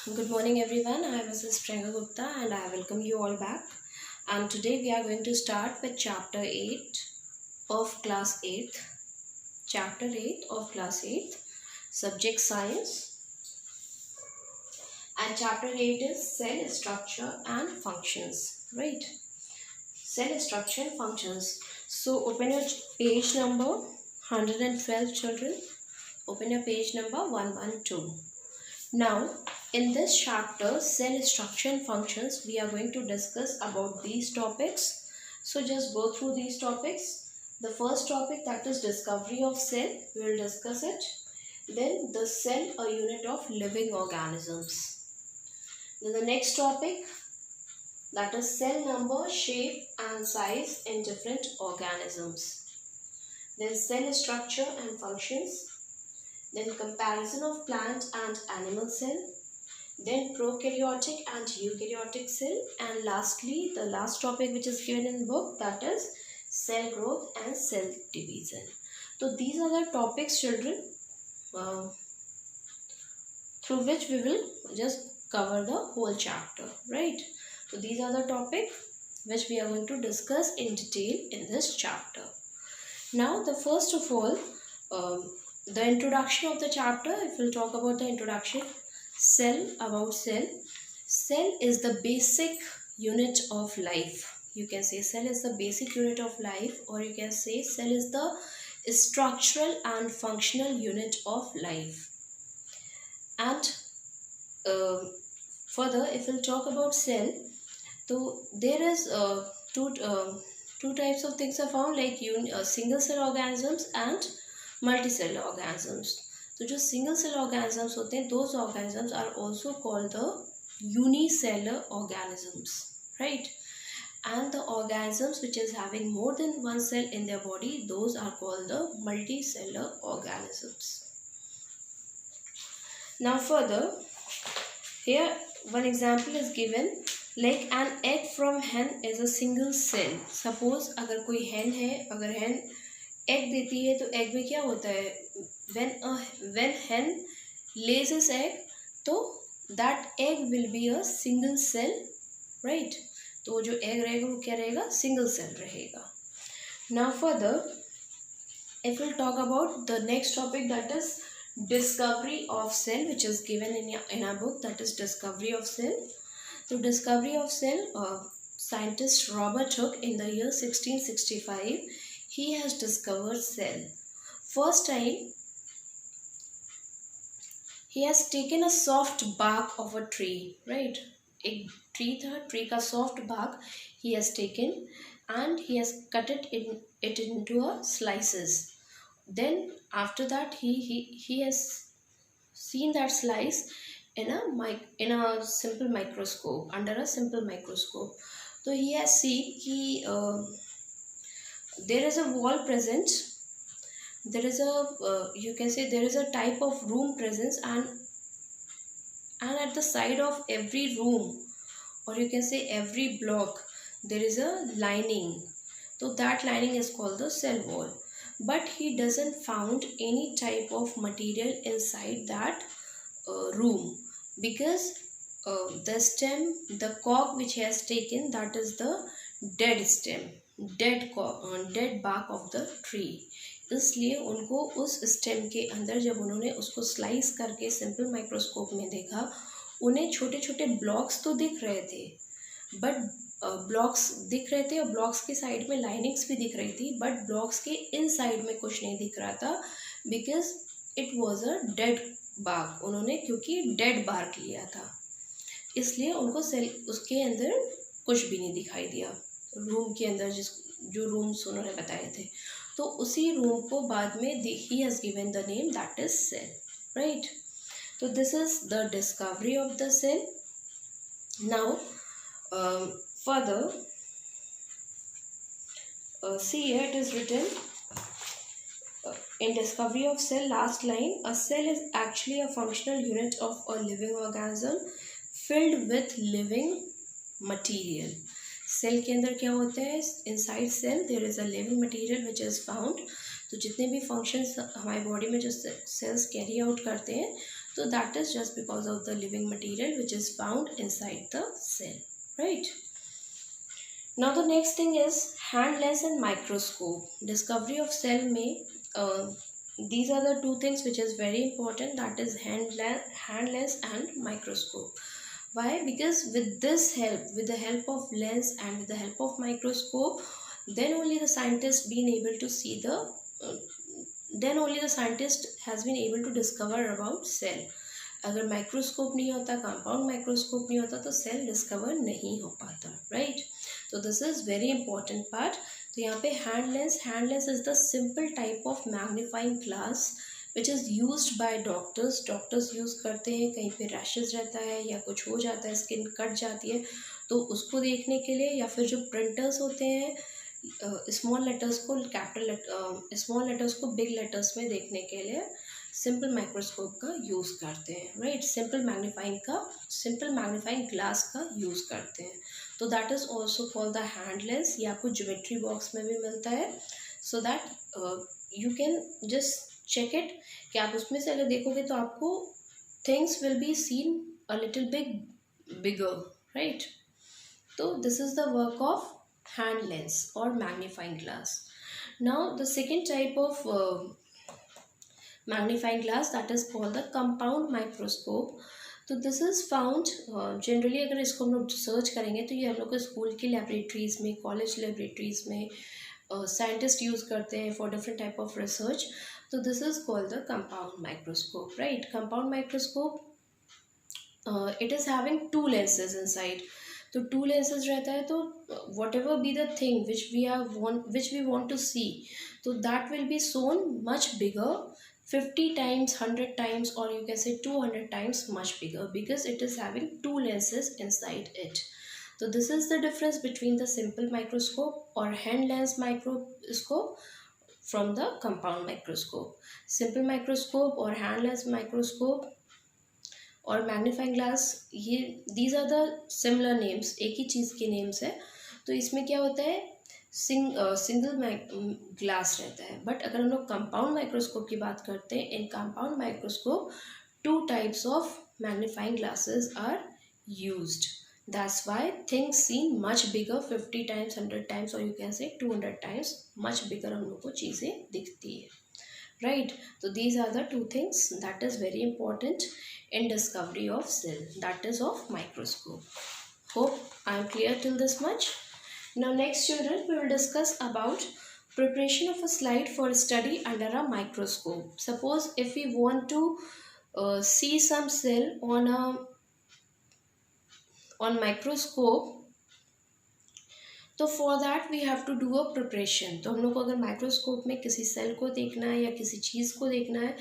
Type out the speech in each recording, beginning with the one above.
Good morning, everyone. I am Mrs. Priyanka Gupta and I welcome you all back. And today we are going to start with Chapter 8 of Class 8th. Chapter 8 of Class 8th, Subject Science. And Chapter 8 is Cell Structure and Functions. Right? Cell Structure and Functions. So open your page number 112, children. Open your page number 112. Now, in this chapter, cell structure and functions, we are going to discuss about these topics. So, just go through these topics. The first topic, that is discovery of cell, we will discuss it. Then the cell, a unit of living organisms. Then the next topic, that is cell number, shape and size in different organisms. Then cell structure and functions. Then comparison of plant and animal cell, then prokaryotic and eukaryotic cell, and lastly the last topic which is given in book, that is cell growth and cell division. So these are the topics, children, through which we will just cover the whole chapter, right? So these are the topics which we are going to discuss in detail in this chapter. Now the first of all, the introduction of the chapter, if we'll talk about the introduction, cell, about cell. Cell is the basic unit of life. You can say cell is the basic unit of life, or you can say cell is the structural and functional unit of life. And further, if we'll talk about cell, so there is two types of things are found, like single cell organisms and multicellular organisms. तो जो single cell organisms होते हैं, those organisms are also called the unicellular organisms, right? And the organisms which is having more than one cell in their body, those are called the multicellular organisms. Now further, here one example is given, like an egg from hen is a single cell. Suppose अगर कोई hen है, अगर hen egg देती है, तो egg में क्या होता है, when hen lays its egg, तो that egg will be a single cell, right? तो जो egg रहेगा वो क्या रहेगा, single cell रहेगा. Now further, if we'll talk about the next topic, that is discovery of cell, which is given in our book, that is discovery of cell. So discovery of cell, scientist Robert Hooke in the year 1665, he has discovered cell. First time, he has taken a soft bark of a tree, right? एक tree था, tree का soft bark he has taken and he has cut it into a slices. Then after that he has seen that slice in a simple microscope, under a simple microscope. So he has seen कि there is a wall present, there is a you can say there is a type of room presence, and at the side of every room, or you can say every block, there is a lining. So that lining is called the cell wall. But he doesn't found any type of material inside that room, because the stem, the cork which he has taken, that is the dead stem, dead bark of the tree. इसलिए उनको उस stem के अंदर जब उन्होंने उसको slice करके simple microscope में देखा, उन्हें छोटे छोटे ब्लॉक्स तो दिख रहे थे, बट ब्लॉक्स दिख रहे थे और ब्लॉक्स के साइड में लाइनिंग्स भी दिख रही थी, बट ब्लॉक्स के इन साइड में कुछ नहीं दिख रहा था, because it was a dead bark. उन्होंने क्योंकि डेड बार्क लिया था, इसलिए उनको सेल उसके अंदर कुछ भी नहीं दिखाई दिया. रूम के अंदर जो रूम्स उन्होंने बताए थे, तो उसी रूम को बाद में he has given the name, that is cell, right? So this is the discovery of the cell. Now further, see here it is written in discovery of cell, last line, a cell is actually a functional unit of a living organism filled with living material. Cell के अंदर क्या होता है, inside cell there is a living material which is found. तो जितने भी functions हमारी body में जो सेल्स कैरी आउट करते हैं, So that is just because of the living material which is found inside the cell, right? Now the next thing is hand lens and microscope. Discovery of cell may these are the two things which is very important, that is hand lens and microscope. Why? Because with this help, with the help of lens and with the help of microscope, then only the scientist been able to see the then only the scientist has been able to discover about cell. अगर microscope नहीं होता, compound microscope नहीं होता, तो cell discover नहीं हो पाता, right? तो this is very important part. तो यहाँ पे hand lens is the simple type of magnifying glass which is used by doctors use करते हैं. कहीं पे रैशेज रहता है या कुछ हो जाता है, स्किन कट जाती है, तो उसको देखने के लिए, या फिर जो प्रिंटर्स होते हैं स्मॉल लेटर्स को बिग लेटर्स में देखने के लिए सिंपल माइक्रोस्कोप का यूज़ करते हैं, राइट? सिंपल मैग्नीफाइंग ग्लास का यूज़ करते हैं. तो that is also called the hand lens. ये आपको ज्योमेट्री बॉक्स में भी मिलता है, so that you can just check it कि आप उसमें से अगर देखोगे तो आपको things will be seen a little bigger, right? तो this is the work of hand lens or magnifying glass. Now the second type of magnifying glass, that is called the compound microscope. तो this is found generally, अगर इसको हम लोग search करेंगे तो ये हम लोग स्कूल की लेबोरेटरीज़ में, कॉलेज लेबोरेटरीज़ में साइंटिस्ट यूज़ करते हैं for different type of research. तो this is called the compound microscope, right? Compound microscope it is having two lenses inside. तो टू लेंसेज रहता है, तो whatever be the thing which we want to see, तो that will be shown much bigger, 50 times, 100 times, or you can say 200 times much bigger, because it is having two lenses inside it. So this is the difference between the simple microscope or hand lens microscope from the compound microscope. Simple microscope or hand lens microscope और magnifying glass, ये these are the similar names, एक ही चीज़ के names है. तो इसमें क्या होता है, सिंगल ग्लास रहता है. बट अगर हम लोग कंपाउंड माइक्रोस्कोप की बात करते हैं, in compound microscope 2 types of magnifying glasses are used. That's why things seen much bigger, 50 times, 100 times, और you can say 200 times much bigger हम लोग को चीज़ें दिखती है, राइट? तो these are the 2 things that is very important in discovery of cell, that is of microscope. Hope I am clear till this much. Now next children, we will discuss about preparation of a slide for study under a microscope. Suppose if we want to see some cell on microscope, तो for that we have to do a preparation. तो हम लोग को अगर microscope में किसी cell को देखना है या किसी चीज़ को देखना है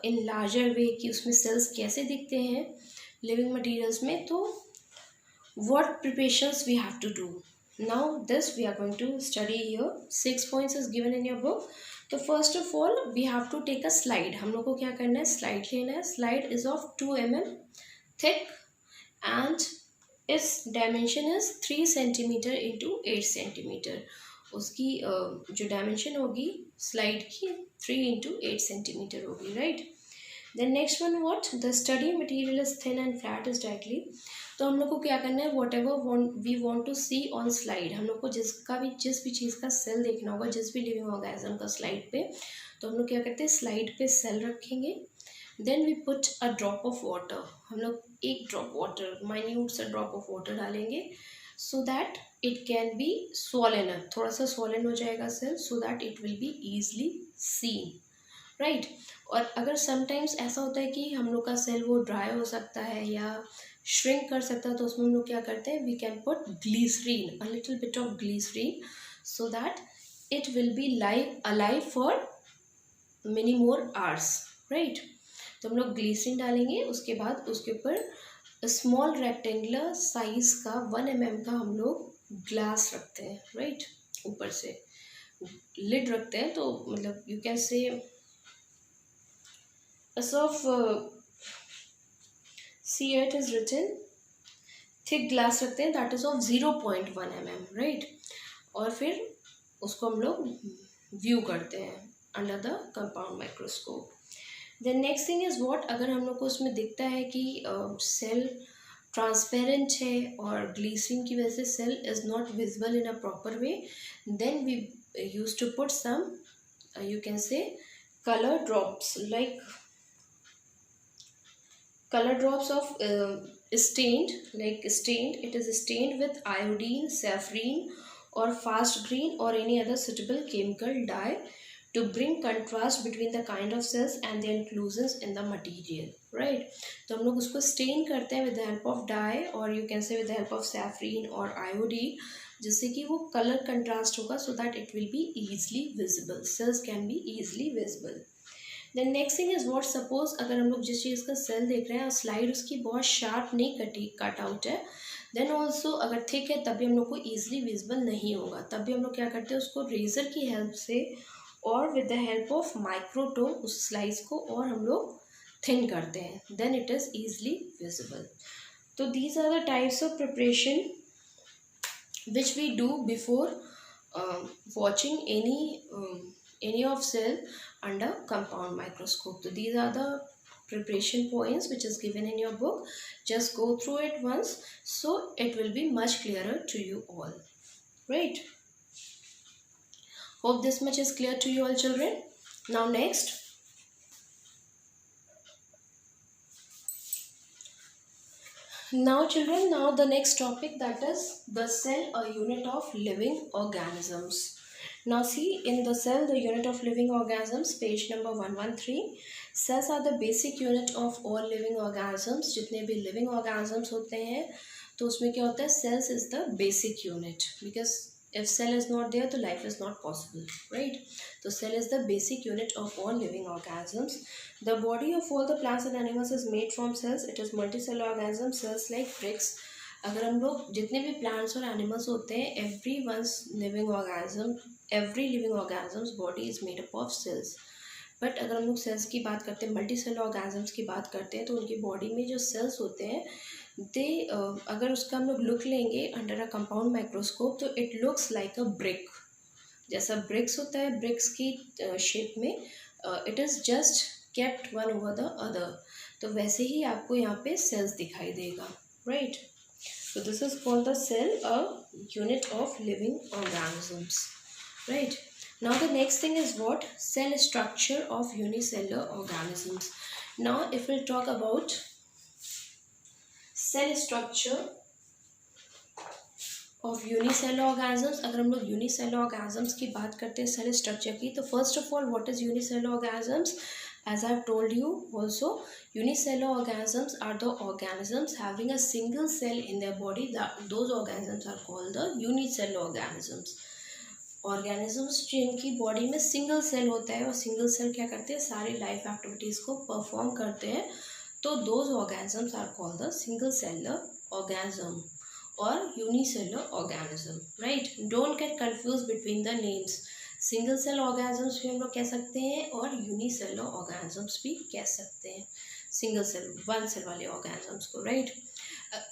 इन लार्जर वे, कि उसमें सेल्स कैसे दिखते हैं लिविंग मटीरियल्स में, तो what preparations we have to do. Now this we are going to study here. 6 points is given in your book. तो first of all we have to take a slide. हम लोग को क्या करना है, slide लेना है. Slide is of 2 mm thick and इस dimension is 3 cm into 8 cm. उसकी जो डायमेंशन होगी स्लाइड की 3 into 8 cm होगी, right? Then next one, what the study material is thin and flat is directly. तो हम लोग को क्या करना है, whatever we want to see on slide, हम लोग को जिस भी चीज़ का सेल देखना होगा, जिस भी लिविंग ऑर्गेनिज्म का स्लाइड पे, तो हम लोग क्या करते हैं, स्लाइड पे सेल रखेंगे. Then we put a drop of water. हम लोग एक ड्रॉप वाटर, माइन्यूट सा ड्रॉप ऑफ वाटर डालेंगे, so that it can be swollen up. थोड़ा सा स्वॉलन हो जाएगा cell, so that it will be easily seen, right? और अगर समटाइम्स ऐसा होता है कि हम लोग का सेल वो ड्राई हो सकता है या श्रिंक कर सकता है, तो उसमें हम लोग क्या करते हैं, we can put glycerine, a little bit of glycerine, so that it will be alive for many more hours, right? तो हम लोग ग्लीसरीन डालेंगे. उसके बाद उसके ऊपर स्मॉल रेक्टेंगुलर साइज का 1 mm का हम लोग ग्लास रखते हैं, राइट? ऊपर से लिड रखते हैं. तो मतलब you can say see it is written thick glass रखते हैं, that is of 0.1 mm, right? और फिर उसको हम लोग व्यू करते हैं under the compound microscope. Then next thing is what, अगर हम लोग को उसमें दिखता है कि सेल ट्रांसपेरेंट है और ग्लिसरीन की वजह से cell is not visible in a proper way, then we use to put some you can say color drops, like color drops of stained, like stained, it is stained with iodine, saffron or fast green or any other suitable chemical dye to bring contrast between the kind of cells and their inclusions in the material, right? तो हम लोग उसको stain करते हैं with the help of dye or you can say with the help of saffron or iodine, जिससे कि वो colour contrast होगा so that it will be easily visible, cells can be easily visible. Then next thing is what, suppose अगर हम लोग जिस चीज़ का cell देख रहे हैं और स्लाइड उसकी बहुत शार्प नहीं कट आउट है, देन ऑल्सो अगर थिक है तब भी हम लोग को ईजिली विजिबल नहीं होगा, तब भी हम लोग क्या करते हैं उसको रेज़र की हेल्प से और with the help of microtome उस स्लाइस को और हम लोग थिन करते हैं, then it is easily visible. तो these are the types of preparation which we do before watching any of cell under compound microscope. So these are the preparation points which is given in your book. Just go through it once so it will be much clearer to you all, right? Hope this much is clear to you all children. Now next, now children, now the next topic, that is the cell, a unit of living organisms. Now see, in the cell, the unit of living organisms, page number 113, cells are the basic unit of all living organisms. जितने भी living organisms होते हैं तो उसमें क्या होता है, cells is the basic unit, because if cell is not there तो life is not possible, right? So cell is the basic unit of all living organisms. The body of all the plants and animals is made from cells. It is multicellular organism. Cells like bricks. अगर हम लोग जितने भी plants और animals होते हैं, every living organisms body is made up of cells. But अगर हम लोग सेल्स की बात करते हैं, मल्टी सेलुलर ऑर्गेनिजम्स की बात करते हैं, तो उनकी बॉडी में जो सेल्स होते हैं दे अगर उसका हम लोग लुक लेंगे अंडर अ कंपाउंड माइक्रोस्कोप तो it looks like a brick. जैसा ब्रिक्स होता है, ब्रिक्स की शेप में it is just kept one over the other, तो वैसे ही आपको यहाँ पे सेल्स दिखाई देगा, right? So this is called the cell, a unit of living organisms, right? Now the next thing is what? Cell structure of unicellular organisms. Now if we'll talk about cell structure of unicellular organisms, अगर हम लोग unicellular organisms की बात करते हैं cell structure की, तो first of all what is unicellular organisms? As I have told you also, unicellular organisms are the organisms having a single cell in their body. Those organisms are called the unicellular organisms. Organisms जिनकी body में single cell होता है और single cell क्या करते हैं, सारी life activities को परफॉर्म करते हैं, तो those organisms are called the single cellular organism or unicellular organism, right? Don't get confused between the names. Single cell organisms भी हम लोग कह सकते हैं और यूनिसेलुलर ऑर्गेनिजम्स भी कह सकते हैं, सिंगल सेल वन सेल वाले ऑर्गेनिजम्स को, right?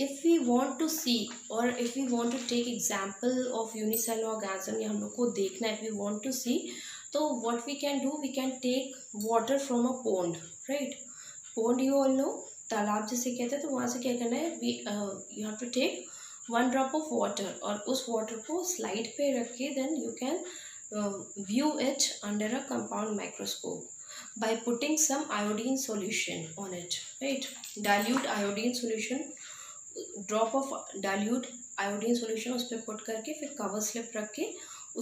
If we want to see और if we want to take example of unicellular organism, या हम लोग को देखना है, if we want to see, तो what we can do, we can take water from a pond, right? Pond you all know, तालाब जिसे कहते हैं, तो वहाँ से क्या करना है, we you have to take 1 drop of water और उस वाटर को स्लाइड पे रख के then you can view it under a compound microscope by putting some iodine solution on it, right? Dilute iodine solution, drop of dilute iodine solution उस पर put करके फिर कवर स्लिप रख के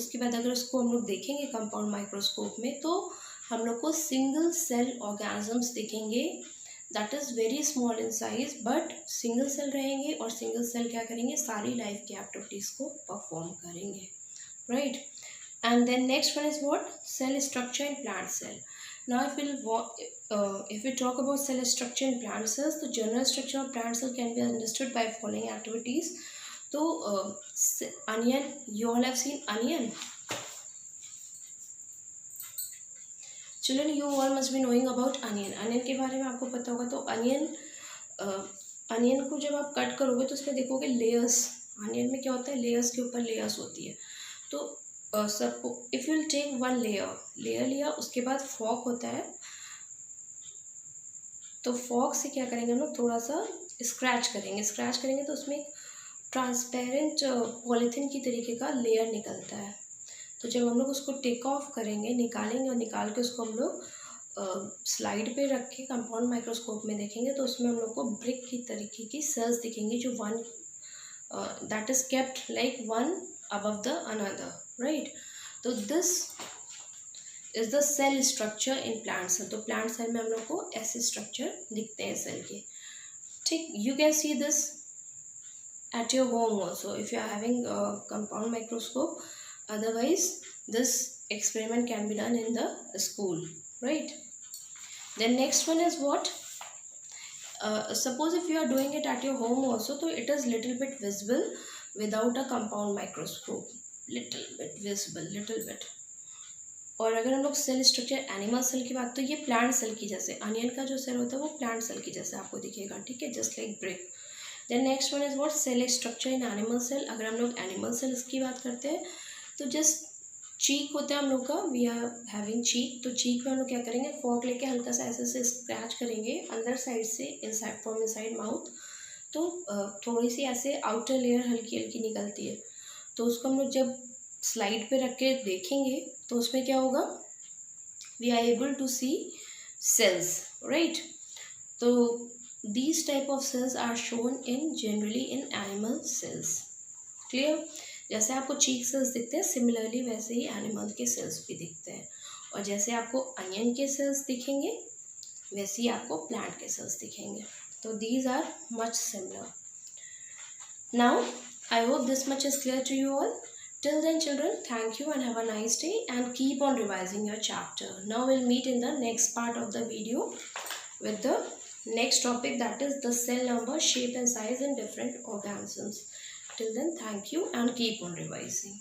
उसके बाद अगर उसको हम लोग देखेंगे कंपाउंड माइक्रोस्कोप में तो हम लोग को सिंगल सेल ऑर्गेनिजम्स दिखेंगे, that is very small in size, but single cell रहेंगे और सिंगल सेल क्या करेंगे, सारी लाइफ की एक्टिविटीज़ को परफॉर्म करेंगे, right? And then next one is what? Cell structure in plant cell. Now if we talk about cell structure in plant cells, the general structure of plant cell can be understood by following activities. So onion, you all have seen onion. Children, you all must be knowing about onion. Onion के बारे में आपको पता होगा. तो onion को जब आप कट करोगे तो उसमें देखोगे लेयर्स. onion में क्या होता है, लेयर्स के ऊपर लेयर्स होती है. तो if you will take one layer लिया, उसके बाद फॉक होता है, तो फॉग से क्या करेंगे हम लोग, थोड़ा सा स्क्रैच करेंगे तो उसमें एक ट्रांसपेरेंट पॉलीथीन की तरीके का लेयर निकलता है। तो जब हम लोग उसको टेक ऑफ करेंगे, निकालेंगे और निकाल के उसको हम लोग स्लाइड पे रख के कंपाउंड माइक्रोस्कोप में देखेंगे तो उसमें हम लोग को ब्रिक की तरीके की सेल्स दिखेंगी जो one that is kept like one above the another, right. तो this is the cell structure in plant cell. तो प्लांट सेल में हम लोग को ऐसे स्ट्रक्चर दिखते हैं सेल के, ठीक। You can see this at your home also if you are having a compound microscope. Otherwise this experiment can be done in the school, right? Then next one is what, suppose if you are doing it at your home also, so it is little bit visible without a compound microscope, little bit visible, little bit. और अगर हम लोग cell structure animal cell की बात, तो ये plant cell की जैसे, अनियन का जो सेल होता है वो प्लांट सेल की जैसे आपको दिखेगा, ठीक है, just like brick. Then next one is what, cell structure in animal cell. अगर हम लोग एनिमल सेल्स की बात करते हैं तो जस्ट चीक होता है हम लोग का, वी आर हैविंग चीक। तो चीक में हम लोग क्या करेंगे, फॉक लेके हल्का सा ऐसे से स्क्रैच करेंगे अंदर साइड से, इनसाइड फ्रॉम इनसाइड माउथ। तो थोड़ी सी ऐसे आउटर लेयर हल्की हल्की निकलती है, तो उसको हम लोग जब स्लाइड पे रख के देखेंगे तो उसमें क्या होगा, we are able to see cells, right. तो these type of cells are shown in generally in animal cells, clear। जैसे आपको चीक सेल्स दिखते हैं सिमिलरली वैसे ही एनिमल के सेल्स भी दिखते हैं, और जैसे आपको अनियन के सेल्स दिखेंगे वैसे ही आपको प्लांट के सेल्स दिखेंगे। तो these are much similar. Now I hope this much is clear to you all. Till then children, thank you and have a nice day and keep on revising your chapter. Now we'll meet in the next part of the video with the next topic, that is the cell number, shape and size in different organisms. Till then, thank you and keep on revising.